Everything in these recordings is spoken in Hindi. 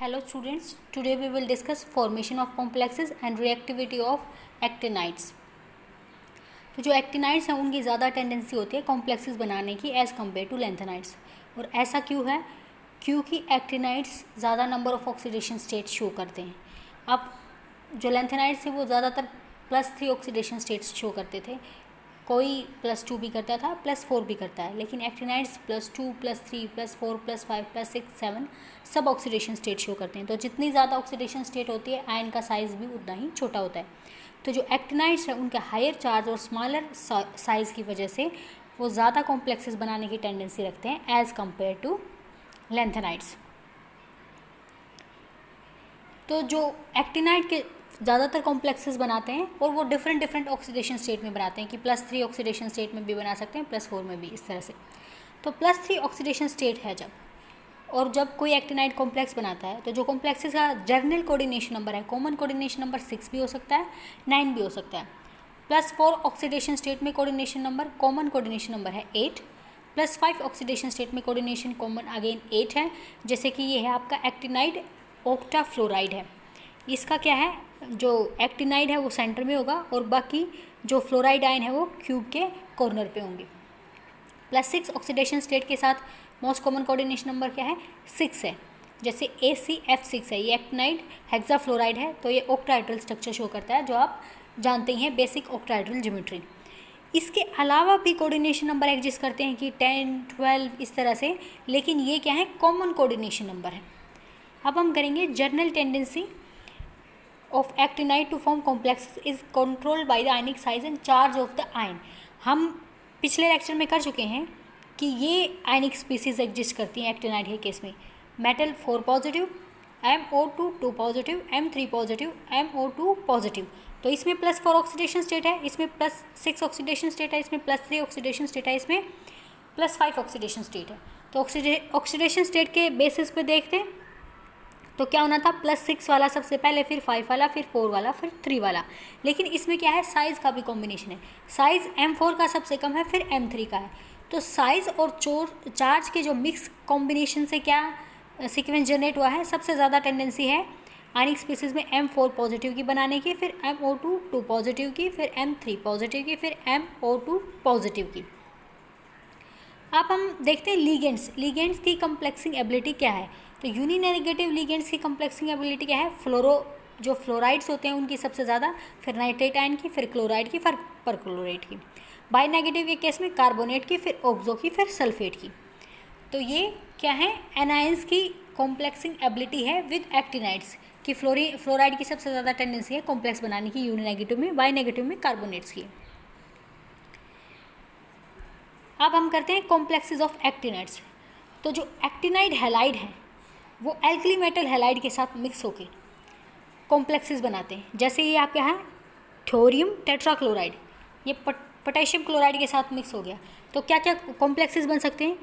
Hello students, today we will discuss formation of complexes and reactivity of actinides. तो जो एक्टिनाइड्स हैं उनकी ज़्यादा टेंडेंसी होती है कॉम्प्लेक्सेस बनाने की एज़ कम्पेयर टू लेंथेनाइड्स। और ऐसा क्यों है? क्योंकि एक्टिनाइड्स ज़्यादा number of oxidation state show करते हैं। अब जो लेंथेनाइड्स थे वो ज़्यादातर +3 ऑक्सीडेशन स्टेट्स शो करते थे, कोई +2 भी करता था, +4 भी करता है, लेकिन एक्टिनाइड्स +2 +3 +4 +5 +6 7 सब ऑक्सीडेशन स्टेट शो करते हैं। तो जितनी ज़्यादा ऑक्सीडेशन स्टेट होती है आयन का साइज़ भी उतना ही छोटा होता है। तो जो एक्टिनाइड्स है उनके हायर चार्ज और स्मॉलर साइज़ की वजह से वो ज़्यादा कॉम्प्लेक्सेस बनाने की टेंडेंसी रखते हैं एज़ कम्पेयर टू लेंथेनाइड्स। तो जो एक्टिनाइड के ज़्यादातर कॉम्प्लेक्सेस बनाते हैं और वो डिफरेंट ऑक्सीडेशन स्टेट में बनाते हैं कि +3 ऑक्सीडेशन स्टेट में भी बना सकते हैं, +4 में भी, इस तरह से। तो +3 ऑक्सीडेशन स्टेट है जब कोई एक्टिनाइड कॉम्प्लेक्स बनाता है तो जो कॉम्प्लेक्सेस का जर्नल कोऑर्डिनेशन नंबर है, कॉमन कोऑर्डिनेशन नंबर 6 भी हो सकता है, 9 भी हो सकता है। +4 ऑक्सीडेशन स्टेट में coordination number, common coordination number है 8। +5 ऑक्सीडेशन स्टेट में कोऑर्डिनेशन कॉमन अगेन 8 है। जैसे कि ये है आपका एक्टिनाइड ऑक्टाफ्लोराइड है। इसका क्या है, जो एक्टिनाइड है वो सेंटर में होगा और बाकी जो फ्लोराइड आयन है वो क्यूब के कॉर्नर पे होंगे। +6 ऑक्सीडेशन स्टेट के साथ मोस्ट कॉमन कोऑर्डिनेशन नंबर क्या है, 6 है। जैसे ACF6 है, ये एक्टिनाइड हेक्साफ्लोराइड है, तो ये ऑक्टाहेड्रल स्ट्रक्चर शो करता है जो आप जानते हैं बेसिक ऑक्टाहेड्रल ज्योमेट्री। इसके अलावा भी कोऑर्डिनेशन नंबर एग्जिस्ट करते हैं कि 10 12 इस तरह से, लेकिन ये क्या है, कॉमन कोऑर्डिनेशन नंबर है। अब हम करेंगे general tendency of actinide to form complex is controlled by the ionic size and charge of the ion. हम पिछले लेक्चर में कर चुके हैं कि ये आयनिक स्पीसीज एग्जिस्ट करती हैं एक्टिनाइड के केस में। Metal 4 positive, MO2 2 positive, M3 positive, MO2 positive. तो इसमें +4 ऑक्सीडेशन स्टेट है, इसमें +6 ऑक्सीडेशन स्टेट है, इसमें +3 ऑक्सीडेशन स्टेट है, इसमें +5 ऑक्सीडेशन स्टेट है। तो ऑक्सीडेशन स्टेट के बेसिस पे देखते हैं तो क्या होना था, +6 वाला सबसे पहले, फिर 5 वाला, फिर 4 वाला, फिर 3 वाला। लेकिन इसमें क्या है, साइज़ का भी कॉम्बिनेशन है। साइज़ M4 का सबसे कम है, फिर M3 का है। तो साइज़ और चार्ज के जो मिक्स कॉम्बिनेशन से क्या सीक्वेंस जनरेट हुआ है, सबसे ज़्यादा टेंडेंसी है आयनिक स्पीसीज में M4 पॉजिटिव की बनाने की, फिर MO2 2 पॉजिटिव की, फिर M3 पॉजिटिव की, फिर MO2 पॉजिटिव की। अब हम देखते हैं लीगेंड्स की कम्प्लेक्सिंग एबिलिटी क्या है। तो यूनिनेगेटिव लीगेंड्स की कम्प्लेक्सिंग एबिलिटी क्या है, जो फ्लोराइड्स होते हैं उनकी सबसे ज़्यादा, फिर नाइट्रेट आयन की, फिर क्लोराइड की, फिर परक्लोरेट की। बाई नेगेटिव के केस में कार्बोनेट की, फिर ऑक्सो की, फिर सल्फेट की। तो ये क्या है, एनायंस की कॉम्प्लेक्सिंग एबिलिटी है विद एक्टिनाइड्स की। फ्लोराइड की सबसे ज़्यादा टेंडेंसी है कॉम्प्लेक्स बनाने की यूनिनेगेटिव में, बाई नेगेटिव में कार्बोनेट्स की। अब हम करते हैं कॉम्प्लेक्सेस ऑफ एक्टिनाइड्स। तो जो एक्टिनाइड हैलाइड है वो एल्कली मेटल हैलाइड के साथ मिक्स होकर कॉम्प्लेक्सेस बनाते हैं। जैसे ये आपके यहाँ थोरियम टेट्राक्लोराइड, ये पोटेशियम क्लोराइड के साथ मिक्स हो गया, तो क्या क्या कॉम्प्लेक्सेस बन सकते हैं,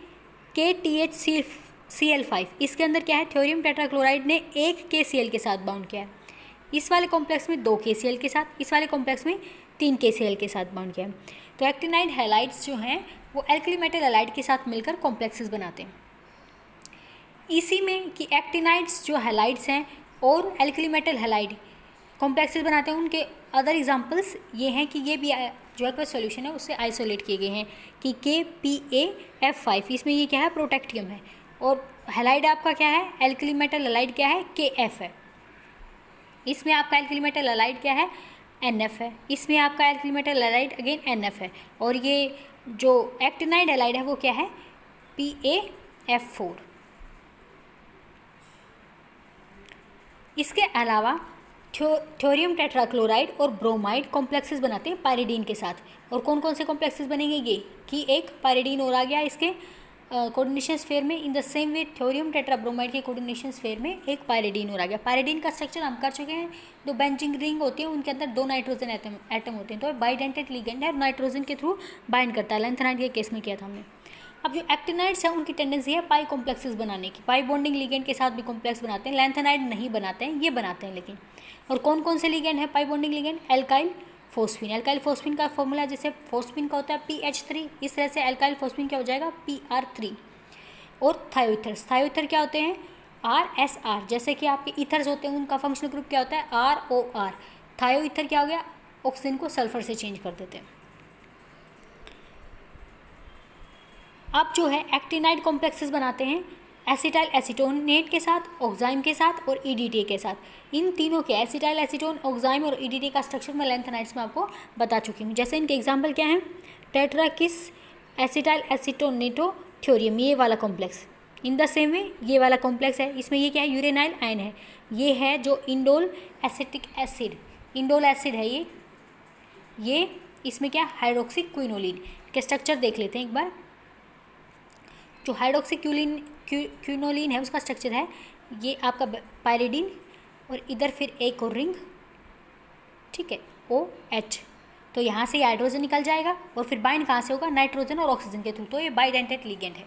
KTHCl5। इसके अंदर क्या है, थोरियम टेट्राक्लोराइड ने 1 KCl के साथ बाउंड किया है। इस वाले कॉम्प्लेक्स में 2 KCl के साथ, इस वाले कॉम्प्लेक्स में 3 KCl के साथ बाउंड किया है। तो एक्टिनाइड हैलाइड्स जो हैं वो एल्कली मेटल हैलाइड के साथ मिलकर कॉम्प्लेक्सेस बनाते हैं। इसी में कि एक्टिनाइड्स जो हैलाइड्स हैं और एल्कली मेटल हैलाइड कॉम्प्लेक्सेस बनाते हैं, उनके अदर एग्जांपल्स ये हैं कि ये भी जो एक्वस सॉल्यूशन है उससे आइसोलेट किए गए हैं कि KPaF5, इसमें ये क्या है, प्रोटेक्टियम है। और हैलाइड आपका क्या है, एल्कली मेटल हैलाइड क्या है, KF है। इसमें आपका एल्कली मेटल हैलाइड क्या है, NF है। इसमें आपका alkali metal halide again NF है। और ये जो एक्टिनाइड हैलाइड है वो क्या है, PaF4। इसके अलावा थोरियम टेट्राक्लोराइड और ब्रोमाइड कॉम्प्लेक्सेस बनाते हैं पायरिडीन के साथ। और कौन कौन से कॉम्प्लेक्सेस बनेंगे, ये कि एक पायरिडीन और आ गया इसके कोऑर्डिनेशन स्फीयर में। In the same way thorium tetrabromide के कोऑर्डिनेशन स्फीयर में एक पायरिडीन और आ गया। पायरिडीन का स्ट्रक्चर हम कर चुके हैं, 2 बेंजिंग रिंग होती है, उनके अंदर 2 नाइट्रोजन एटम होते हैं। तो बाइडेंटेड लिगेंड है, नाइट्रोजन के थ्रू बाइंड करता है। लेंथेनाइड के केस में किया था हमने। अब जो एक्टिनाइड्स हैं उनकी टेंडेंसी है पाई कॉम्प्लेक्सेस बनाने की, पाई बॉन्डिंग लिगेंड के साथ भी कॉम्प्लेक्स बनाते हैं। लेंथेनाइड नहीं बनाते हैं, ये बनाते हैं लेकिन। और कौन कौन से लिगेंड है pi bonding ligand, alkyl phosphine. Alkyl phosphine का फॉर्मूला जैसे फोस्फीन का होता है PH3, इस तरह से एल्काइल फोस्फीन क्या हो जाएगा, PR3। और थायोथर्स क्या होते हैं, RSR, जैसे कि आपके ईथर्स होते हैं उनका फंक्शनल ग्रुप क्या होता है ROR। थायो ईथर क्या हो गया, ऑक्सीजन को सल्फर से चेंज कर देते हैं। अब जो है एक्टिनाइड कॉम्प्लेक्सेस बनाते हैं एसिटाइल एसीटोनेट के साथ, ऑक्साइम के साथ और EDTA के साथ। इन तीनों के एसिटाइल एसीटोन, ऑक्साइम और EDTA का स्ट्रक्चर मैं लैंथेनाइड्स में आपको बता चुकी हूँ। जैसे इनके एग्जाम्पल क्या हैं, टेट्राकिस एसिटाइल एसीटोनेटो थ्योरियम, ये वाला कॉम्प्लेक्स। इन द सेम वे ये वाला कॉम्प्लेक्स है, इसमें ये क्या है, यूरेनाइल आयन है। ये है जो indole acetic acid, indole acid है ये इसमें क्या हाइड्रोक्सी क्विनोलिन के स्ट्रक्चर देख लेते हैं एक बार। जो हाइड्रोक्सी क्विनोलिन है उसका स्ट्रक्चर है ये आपका पायरिडीन और इधर फिर एक और रिंग, ठीक है, OH। तो यहाँ से हाइड्रोजन निकल जाएगा और फिर बाइंड कहाँ से होगा, नाइट्रोजन और ऑक्सीजन के थ्रू। तो ये बाइडेंटेट लिगेंड है।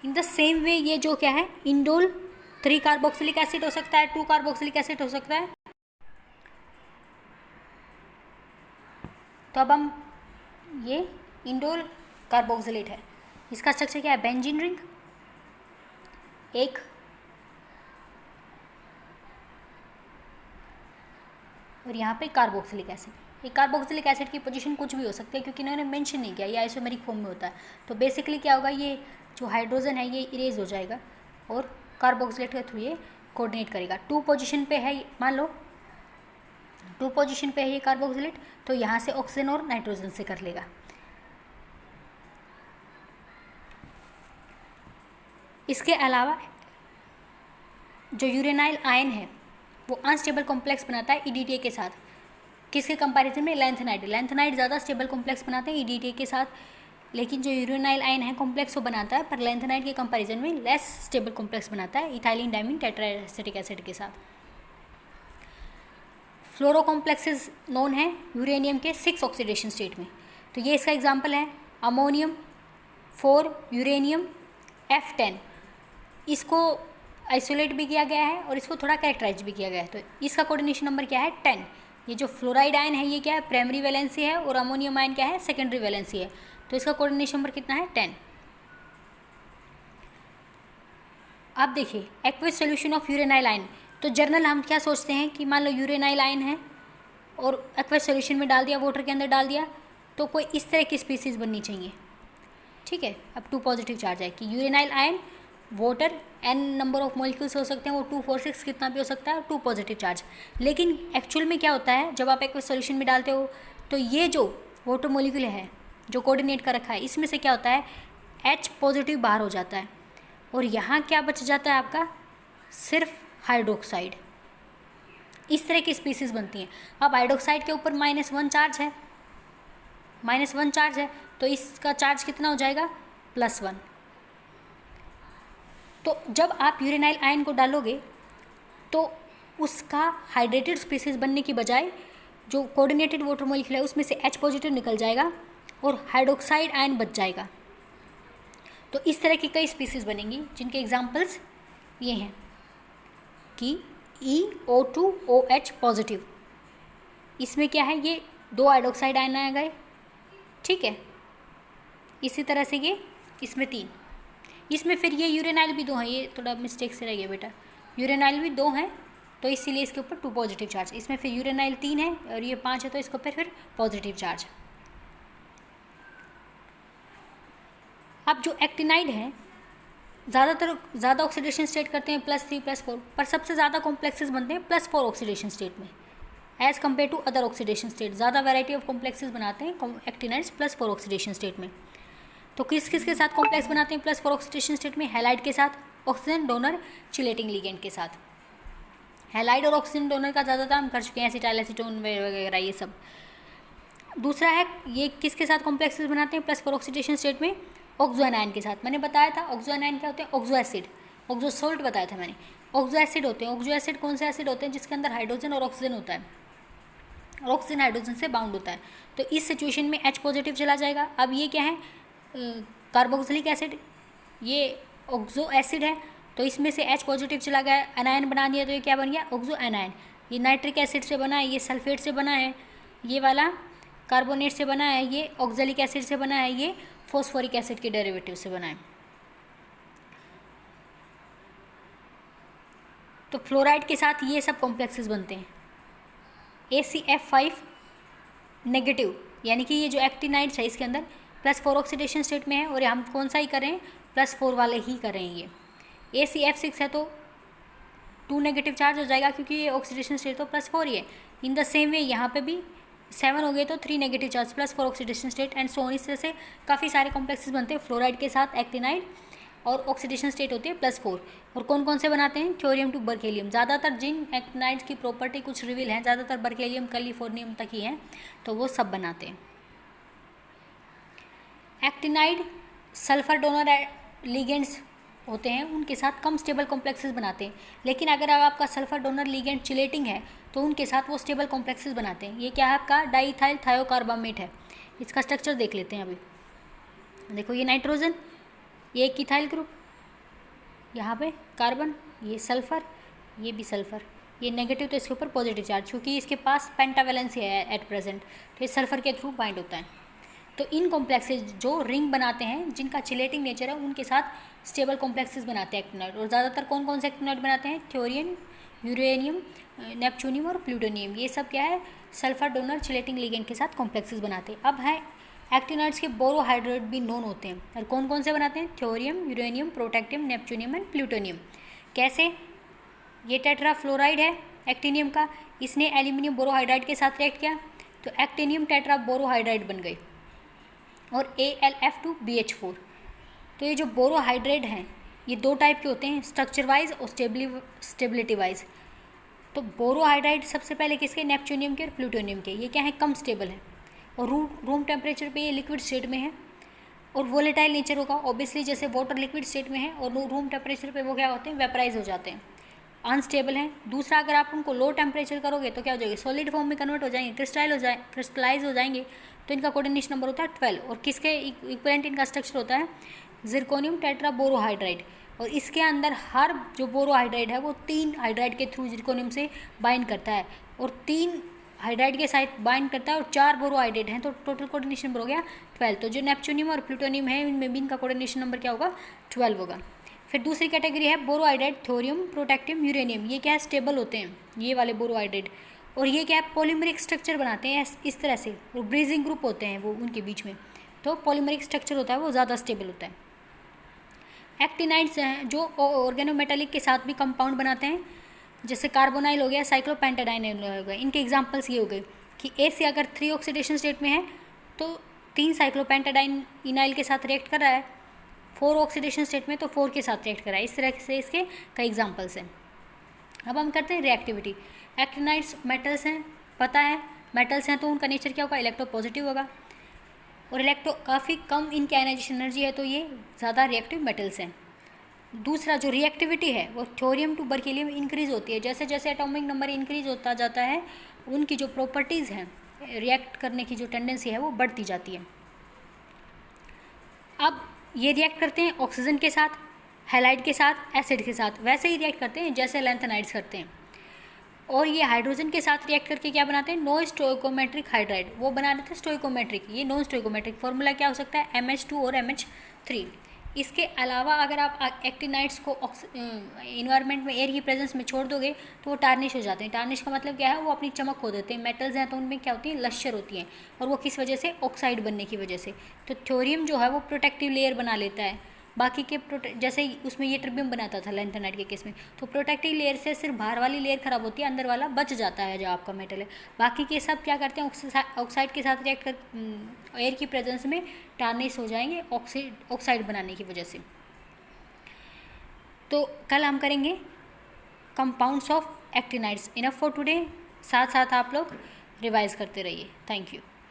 इन द सेम वे ये जो क्या है, इंडोल 3 कार्बोक्सिलिक एसिड हो सकता है, 2 कार्बोक्सिलिक एसिड हो सकता है। तो अब हम ये इंडोल कार्बोक्सिलेट है, इसका स्ट्रक्चर क्या है, बेंजीन रिंग, एक और यहाँ पे कार्बोक्सिलिक एसिड। ये कार्बोक्सिलिक एसिड की पोजीशन कुछ भी हो सकती है क्योंकि इन्होंने मेंशन नहीं किया, ये आइसोमेरिक फॉर्म में होता है। तो बेसिकली क्या होगा, ये जो हाइड्रोजन है ये इरेज हो जाएगा और कार्बोक्सिलेट के थ्रू ये कोऑर्डिनेट करेगा। 2 पोजीशन पे है, मान लो 2 पोजीशन पे है ये कार्बोक्सिलेट, तो यहाँ से ऑक्सीजन और नाइट्रोजन से कर लेगा। इसके अलावा जो यूरेनाइल आयन है वो अनस्टेबल कॉम्प्लेक्स बनाता है EDTA के साथ। किसके कंपैरिजन में, लैंथेनाइड। लैंथेनाइड ज़्यादा स्टेबल कॉम्प्लेक्स बनाते हैं EDTA के साथ, लेकिन जो यूरेनाइल आयन है कॉम्प्लेक्स वो बनाता है, पर लैंथेनाइड के कंपैरिजन में लेस स्टेबल कॉम्प्लेक्स बनाता है इथाइलिन डाइमीन टेट्राएसिटिक एसिड के साथ। फ्लोरो कॉम्प्लेक्सेस नोन है यूरेनियम के 6 ऑक्सीडेशन स्टेट में। तो ये इसका एग्जाम्पल है अमोनियम 4 यूरेनियम F10। इसको आइसोलेट भी किया गया है और इसको थोड़ा कैरेक्टराइज भी किया गया है। तो इसका कोऑर्डिनेशन नंबर क्या है, 10। ये जो फ्लोराइड आयन है ये क्या है, प्राइमरी वैलेंसी है, और अमोनियम आयन क्या है, सेकेंडरी वैलेंसी है। तो इसका कोऑर्डिनेशन नंबर कितना है, 10। अब देखिए एक्वस सोल्यूशन ऑफ यूरेनाइल आयन। तो जर्नल हम क्या सोचते हैं कि मान लो यूरेनाइल आयन है और एक्वस सोल्यूशन में डाल दिया, वाटर के अंदर डाल दिया, तो कोई इस तरह की स्पीसीज बननी चाहिए, ठीक है। अब 2 पॉजिटिव चार्ज है कि uranyl ion water n number of molecules हो सकते हैं, वो 2 4 6 कितना भी हो सकता है, 2 पॉजिटिव चार्ज। लेकिन एक्चुअल में क्या होता है, जब आप एक सॉल्यूशन में डालते हो तो ये जो वाटर मॉलिक्यूल है जो कोऑर्डिनेट कर रखा है, इसमें से क्या होता है, H पॉजिटिव बाहर हो जाता है और यहाँ क्या बच जाता है आपका, सिर्फ हाइड्रोक्साइड। इस तरह की स्पीसीज बनती हैं। अब हाइड्रोक्साइड के ऊपर -1 चार्ज है, -1 चार्ज है, तो इसका चार्ज कितना हो जाएगा, +1। तो जब आप यूरेनाइल आयन को डालोगे तो उसका हाइड्रेटेड स्पीसीज बनने की बजाय जो कोऑर्डिनेटेड वाटर मॉलिक्यूल है उसमें से H पॉजिटिव निकल जाएगा और हाइड्रोक्साइड आयन बच जाएगा। तो इस तरह की कई स्पीसीज बनेंगी जिनके एग्जांपल्स ये हैं कि EO2OH पॉजिटिव, इसमें क्या है, ये 2 हाइड्रोक्साइड आयन आ गए, ठीक है। इसी तरह से ये इसमें 3, इसमें फिर ये यूरेनाइल भी 2 हैं, ये थोड़ा मिस्टेक से रह गया बेटा, यूरेनाइल भी 2 हैं, तो इसीलिए इसके ऊपर 2 पॉजिटिव चार्ज। इसमें फिर यूरेनाइल 3 है और ये 5 है, तो इसके ऊपर फिर पॉजिटिव चार्ज। अब जो एक्टिनाइड है ज़्यादा ऑक्सीडेशन स्टेट करते हैं +3 +4, पर सबसे ज़्यादा कॉम्प्लेक्सेस बनते हैं +4 ऑक्सीडेशन स्टेट में as compare to other oxidation state. ज़्यादा वैरायटी ऑफ कॉम्प्लेक्सेस बनाते हैं एक्टिनाइड्स +4 ऑक्सीडेशन स्टेट में। तो किस किस के साथ कॉम्प्लेक्स बनाते हैं +4 ऑक्सीडेशन स्टेट में, हैलाइड के साथ, ऑक्सीजन डोनर चिलेटिंग लिगेंड के साथ। हैलाइड और ऑक्सीजन डोनर का ज़्यादातर हम कर चुके हैं, एसिटाइल एसीटोन वगैरह ये सब। दूसरा है ये किसके साथ कॉम्प्लेक्सेस बनाते हैं +4 ऑक्सीडेशन स्टेट में, ऑक्सो एनायन के साथ। मैंने बताया था ऑक्सो एनायन क्या होते हैं, ऑक्सो एसिड, ऑक्सो सोल्ट बताया था मैंने। ऑक्सो एसिड होते हैं, ऑक्सो एसिड कौन से एसिड होते हैं, जिसके अंदर हाइड्रोजन और ऑक्सीजन होता है और ऑक्सीजन हाइड्रोजन से बाउंड होता है। तो इस सिचुएशन में H पॉजिटिव चला जाएगा। अब ये क्या है, कार्बोक्सिलिक एसिड, ये ऑक्सो एसिड है, तो इसमें से H पॉजिटिव चला गया, एनायन बना दिया, तो ये क्या बन गया, ऑक्सो एनायन। ये नाइट्रिक एसिड से बना है, ये सल्फेट से बना है, ये वाला कार्बोनेट से बना है, ये ऑक्जेलिक एसिड से बना है, ये फॉस्फोरिक एसिड के डेरिवेटिव से बना है। तो फ्लोराइड के साथ ये सब कॉम्प्लेक्सेस बनते हैं। ACF5 नेगेटिव, यानी कि ये जो एक्टिनाइड्स है इसके अंदर +4 ऑक्सीडेशन स्टेट में है, और हम कौन सा ही कर रहे हैं, +4 वाले ही कर रहे हैं। ये ACF6 है तो 2 नेगेटिव चार्ज हो जाएगा, क्योंकि ये ऑक्सीडेशन स्टेट तो +4 ही है। इन द सेम वे यहाँ पे भी 7 हो गए तो 3 negative charge, +4 oxidation state and so on. इस तरह से काफ़ी सारे कॉम्प्लेक्सेस बनते हैं फ्लोराइड के साथ एक्टिनाइड, और ऑक्सीडेशन स्टेट होती है +4। और कौन कौन से बनाते हैं, थ्योरियम टू बर्केलियम। ज़्यादातर जिन एक्टिनाइड्स की प्रॉपर्टी कुछ रिवील हैं, ज़्यादातर बर्केलियम कैलिफोर्नियम तक ही हैं, तो वो सब बनाते हैं। एक्टिनाइड सल्फर डोनर लिगेंड्स होते हैं, उनके साथ कम स्टेबल कॉम्प्लेक्सेस बनाते हैं, लेकिन अगर आपका सल्फर डोनर लिगेंड चिलेटिंग है तो उनके साथ वो स्टेबल कॉम्प्लेक्सेस बनाते हैं। ये क्या है आपका, डाईइथाइल थायोकार्बामेट है। इसका स्ट्रक्चर देख लेते हैं अभी। देखो ये नाइट्रोजन, ये एक इथाइल ग्रुप, यहाँ पे कार्बन, ये सल्फर, ये भी सल्फर, ये नेगेटिव तो इसके ऊपर पॉजिटिव चार्ज, क्योंकि इसके पास पेंटावेलेंसी है एट प्रेजेंट, तो ये सल्फर के थ्रू बाइंड होता है। तो इन कॉम्प्लेक्सेस जो रिंग बनाते हैं, जिनका चिलेटिंग नेचर है, उनके साथ स्टेबल कॉम्प्लेक्सेस बनाते हैं एक्टिनाइड। और ज़्यादातर कौन कौन से एक्टिनाइड बनाते हैं, थ्योरियम, यूरेनियम, नेपच्यूनियम और प्लूटोनियम। ये सब क्या है, सल्फर डोनर चिलेटिंग लिगेंड के साथ कॉम्प्लेक्सेस बनाते हैं। अब है एक्टिनाइड्स के बोरोहाइड्रेट भी नोन होते हैं, और कौन कौन से बनाते हैं, thorium, uranium, protactinium, neptunium and plutonium. कैसे, ये टेट्राफ्लोराइड है एक्टिनियम का, इसने एल्यूमिनियम बोरोहाइड्राइड के साथ रिएक्ट किया तो एक्टिनियम टेट्रा बोरोहाइड्राइड बन गई, और AlF2BH4। तो ये जो बोरोहाइड्रेट हैं ये 2 टाइप के होते हैं, स्ट्रक्चर वाइज और स्टेबिलिटी वाइज। तो बोरोहाइड्राइड सबसे पहले किसके, नेपच्यूनियम के और प्लूटोनियम के। ये क्या है, कम स्टेबल है, और रूम टेम्परेचर पे ये लिक्विड स्टेट में है, और वोलेटाइल नेचर होगा ऑब्वियसली, जैसे वाटर लिक्विड स्टेट में है, और रूम टेम्परेचर पे वो क्या होते हैं, वेपराइज हो जाते हैं, अनस्टेबल हैं। दूसरा, अगर आप उनको लो टेम्परेचर करोगे तो क्या हो जाएगी, सॉलिड फॉर्म में कन्वर्ट हो जाएंगे, क्रिस्टलाइज हो जाएंगे, तो इनका कोऑर्डिनेशन नंबर होता है 12। और किसके इक्विवेलेंट इनका स्ट्रक्चर होता है, जिरकोनियम टेट्रा बोरोहाइड्राइड। और इसके अंदर हर जो बोरोहाइड्राइड है वो 3 हाइड्राइड के थ्रू जिरकोनियम से बाइंड करता है, और 3 हाइड्राइड के साथ बाइंड करता है, और 4 बोरोहाइड्रेट हैं, तो टोटल कोऑर्डिनेशन नंबर हो गया 12। तो जो नेपच्यूनियम और प्लूटोनियम है, इनमें भी इनका कोऑर्डिनेशन नंबर क्या होगा, 12 होगा। फिर दूसरी कैटेगरी है बोरोहाइड्रेट, थोरियम, प्रोटैक्टियम, यूरेनियम। ये क्या है, स्टेबल होते हैं ये वाले बोरोहाइड्रेट, और ये क्या है, पॉलीमरिक स्ट्रक्चर बनाते हैं इस तरह से, और ब्रीजिंग ग्रुप होते हैं वो उनके बीच में, तो पॉलीमरिक स्ट्रक्चर होता है वो ज़्यादा स्टेबल होता है। एक्टिनाइड्स हैं जो ऑर्गेनोमेटालिक के साथ भी कंपाउंड बनाते हैं, जैसे कार्बोनाइल हो गया, साइक्लोपेंटाडाइनाइल हो गया। इनके एग्जांपल्स ये हो गए कि ए से अगर 3 ऑक्सीडेशन स्टेट में है तो 3 साइक्लोपेंटाडाइनाइल के साथ रिएक्ट कर रहा है, 4 ऑक्सीडेशन स्टेट में तो 4 के साथ रिएक्ट कर रहा है। इस तरह से इसके कई एग्जांपल्स हैं। अब हम करते हैं रिएक्टिविटी। एक्टिनाइड्स मेटल्स हैं, पता है मेटल्स हैं तो उनका नेचर क्या होगा, इलेक्ट्रोपॉजिटिव होगा, और काफ़ी कम इनकी आयनाइजेशन एनर्जी है, तो ये ज़्यादा रिएक्टिव मेटल्स हैं। दूसरा जो रिएक्टिविटी है वो थोरियम टू बर्केलियम इंक्रीज़ होती है, जैसे जैसे एटॉमिक नंबर इंक्रीज़ होता जाता है उनकी जो प्रॉपर्टीज़ हैं, रिएक्ट करने की जो टेंडेंसी है वो बढ़ती जाती है। अब ये रिएक्ट करते हैं ऑक्सीजन के साथ, हैलाइड के साथ, एसिड के साथ, वैसे ही रिएक्ट करते हैं जैसे लैंथेनाइड्स करते हैं। और ये हाइड्रोजन के साथ रिएक्ट करके क्या बनाते हैं, नो स्टोइकोमेट्रिक हाइड्राइड, वो बना देते हैं स्टोइकोमेट्रिक। ये नॉन स्टोइकोमेट्रिक फार्मूला क्या हो सकता है, MH2 और MH3। इसके अलावा अगर आप एक्टिनाइड्स को इन्वायरमेंट में एयर की प्रेजेंस में छोड़ दोगे तो वो टार्निश हो जाते हैं। टार्निश का मतलब क्या है, वो अपनी चमक खो देते हैं। मेटल्स हैं तो उनमें क्या होती है, लश्यर होती हैं, और वो किस वजह से, ऑक्साइड बनने की वजह से। तो थोरियम जो है वो प्रोटेक्टिव लेयर बना लेता है, बाकी के जैसे उसमें ये ट्रिबियम बनाता था लैंथेनाइड के केस में, तो प्रोटेक्टिव लेयर से सिर्फ बाहर वाली लेयर खराब होती है, अंदर वाला बच जाता है जो आपका मेटल है। बाकी के सब क्या करते हैं, ऑक्साइड के साथ रिएक्ट कर एयर की प्रेजेंस में टार्निश हो जाएंगे ऑक्साइड बनाने की वजह से। तो कल हम करेंगे compounds of actinides. Enough for today. साथ साथ आप लोग रिवाइज करते रहिए। Thank you.